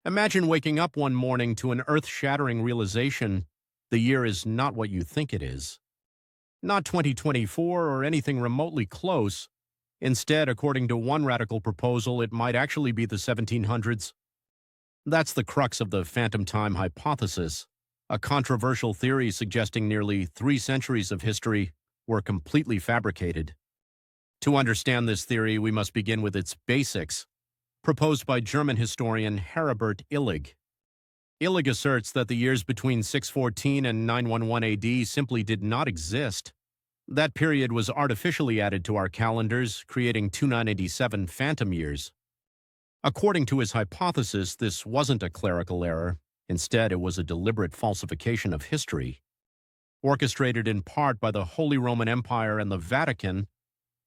Imagine waking up one morning to an earth-shattering realization the year is not what you think it is. Not 2024 or anything remotely close. Instead, according to one radical proposal, it might actually be the 1700s. That's the crux of the phantom time hypothesis, a controversial theory suggesting nearly 3 centuries of history were completely fabricated. To understand this theory, we must begin with its basics, proposed by German historian Heribert Illig. Illig asserts that the years between 614 and 911 AD simply did not exist. That period was artificially added to our calendars, creating 2987 phantom years. According to his hypothesis, this wasn't a clerical error. Instead, it was a deliberate falsification of history. Orchestrated in part by the Holy Roman Empire and the Vatican,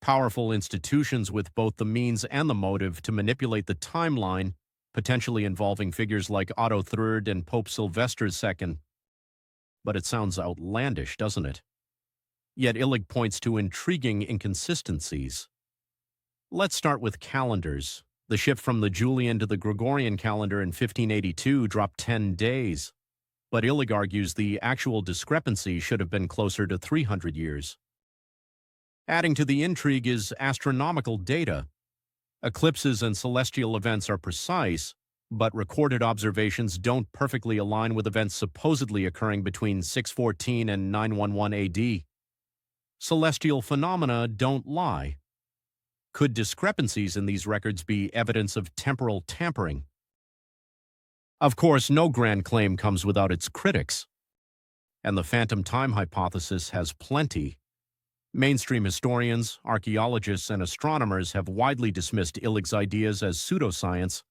powerful institutions with both the means and the motive to manipulate the timeline, potentially involving figures like Otto III and Pope Sylvester II. But it sounds outlandish, doesn't it? Yet Illig points to intriguing inconsistencies. Let's start with calendars. The shift from the Julian to the Gregorian calendar in 1582 dropped 10 days. But Illig argues the actual discrepancy should have been closer to 300 years. Adding to the intrigue is astronomical data. Eclipses and celestial events are precise, but recorded observations don't perfectly align with events supposedly occurring between 614 and 911 AD. Celestial phenomena don't lie. Could discrepancies in these records be evidence of temporal tampering? Of course, no grand claim comes without its critics, and the phantom time hypothesis has plenty. Mainstream historians, archaeologists, and astronomers have widely dismissed Illig's ideas as pseudoscience,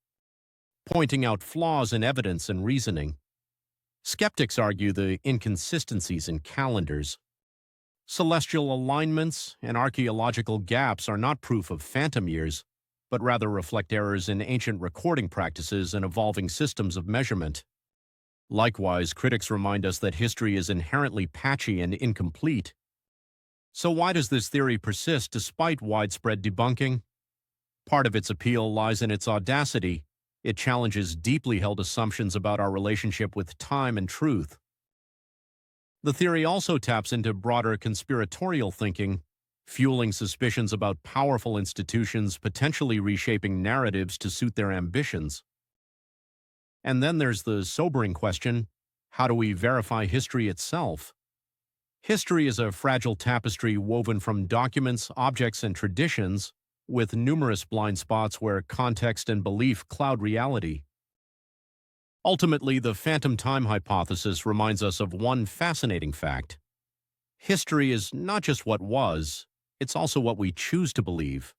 pointing out flaws in evidence and reasoning. Skeptics argue the inconsistencies in calendars. Celestial alignments and archaeological gaps are not proof of phantom years, but rather reflect errors in ancient recording practices and evolving systems of measurement. Likewise, critics remind us that history is inherently patchy and incomplete. So why does this theory persist despite widespread debunking? Part of its appeal lies in its audacity. It challenges deeply held assumptions about our relationship with time and truth. The theory also taps into broader conspiratorial thinking, fueling suspicions about powerful institutions potentially reshaping narratives to suit their ambitions. And then there's the sobering question: how do we verify history itself? History is a fragile tapestry woven from documents, objects, and traditions, with numerous blind spots where context and belief cloud reality. Ultimately, the phantom time hypothesis reminds us of one fascinating fact. History is not just what was, it's also what we choose to believe.